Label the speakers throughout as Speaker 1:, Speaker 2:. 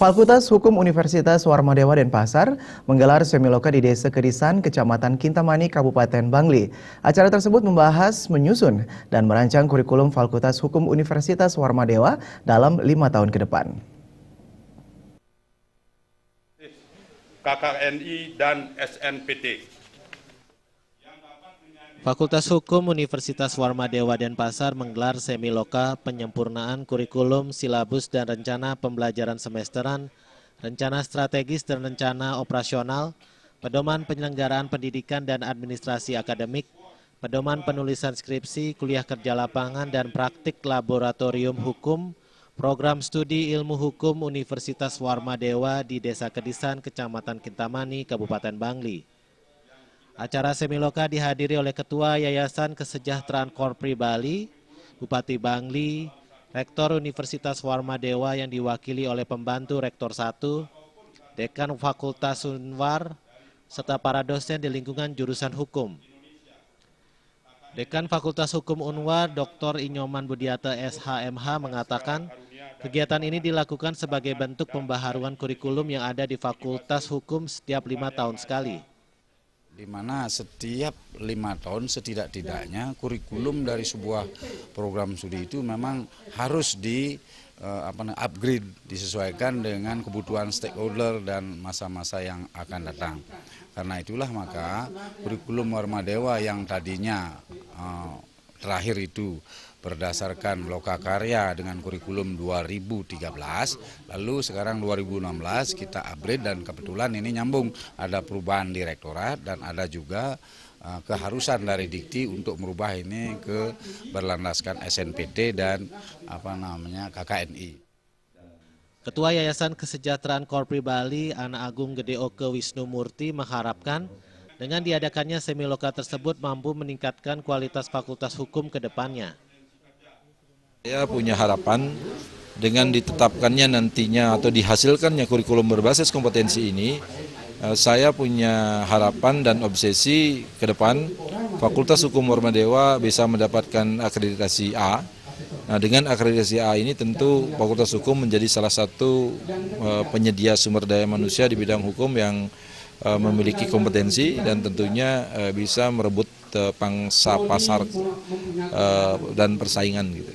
Speaker 1: Fakultas Hukum Universitas Warmadewa Denpasar menggelar semiloka di Desa Kedisan, Kecamatan Kintamani, Kabupaten Bangli. Acara tersebut membahas, menyusun, dan merancang kurikulum Fakultas Hukum Universitas Warmadewa dalam 5 tahun ke depan.
Speaker 2: KKNI dan SNPT.
Speaker 3: Fakultas Hukum Universitas Warmadewa Denpasar menggelar semiloka penyempurnaan kurikulum, silabus dan rencana pembelajaran semesteran, rencana strategis dan rencana operasional, pedoman penyelenggaraan pendidikan dan administrasi akademik, pedoman penulisan skripsi, kuliah kerja lapangan dan praktik laboratorium hukum, program studi ilmu hukum Universitas Warmadewa di Desa Kedisan, Kecamatan Kintamani, Kabupaten Bangli. Acara semiloka dihadiri oleh Ketua Yayasan Kesejahteraan Korpri Bali, Bupati Bangli, Rektor Universitas Warmadewa yang diwakili oleh pembantu Rektor 1, Dekan Fakultas Unwar, serta para dosen di lingkungan jurusan hukum. Dekan Fakultas Hukum Unwar, Dr. Inyoman Budiata SHMH mengatakan, kegiatan ini dilakukan sebagai bentuk pembaharuan kurikulum yang ada di Fakultas Hukum setiap 5 tahun sekali.
Speaker 4: Di mana setiap 5 tahun setidak-tidaknya kurikulum dari sebuah program studi itu memang harus upgrade, disesuaikan dengan kebutuhan stakeholder dan masa-masa yang akan datang. Karena itulah maka kurikulum Warmadewa yang tadinya terakhir itu berdasarkan lokakarya dengan kurikulum 2013, lalu sekarang 2016 kita upgrade dan kebetulan ini nyambung, ada perubahan di rektorat dan ada juga keharusan dari Dikti untuk merubah ini ke berlandaskan SNPT dan KKNI.
Speaker 3: Ketua Yayasan Kesejahteraan Korpri Bali, Ana Agung Gede Oke Wisnu Murti mengharapkan dengan diadakannya semiloka tersebut mampu meningkatkan kualitas Fakultas Hukum ke depannya.
Speaker 5: Saya punya harapan dengan ditetapkannya nantinya atau dihasilkannya kurikulum berbasis kompetensi ini, saya punya harapan dan obsesi ke depan Fakultas Hukum Warmadewa bisa mendapatkan akreditasi A. Nah, dengan akreditasi A ini tentu Fakultas Hukum menjadi salah satu penyedia sumber daya manusia di bidang hukum yang memiliki kompetensi dan tentunya bisa merebut pangsa pasar dan persaingan gitu.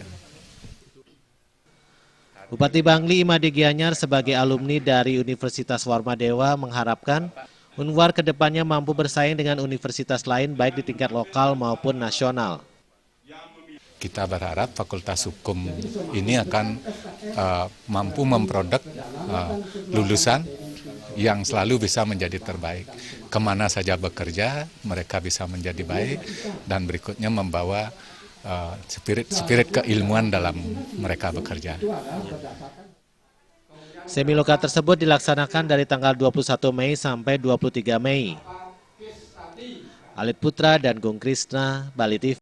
Speaker 3: Bupati Bangli Imade Gianyar sebagai alumni dari Universitas Warmadewa mengharapkan Unwar kedepannya mampu bersaing dengan universitas lain baik di tingkat lokal maupun nasional.
Speaker 6: Kita berharap Fakultas Hukum ini akan mampu memproduk lulusan yang selalu bisa menjadi terbaik. Kemana saja bekerja, mereka bisa menjadi baik dan berikutnya membawa spirit keilmuan dalam mereka bekerja.
Speaker 3: Semiloka tersebut dilaksanakan dari tanggal 21 Mei sampai 23 Mei. Alit Putra dan Gung Krisna, Bali TV.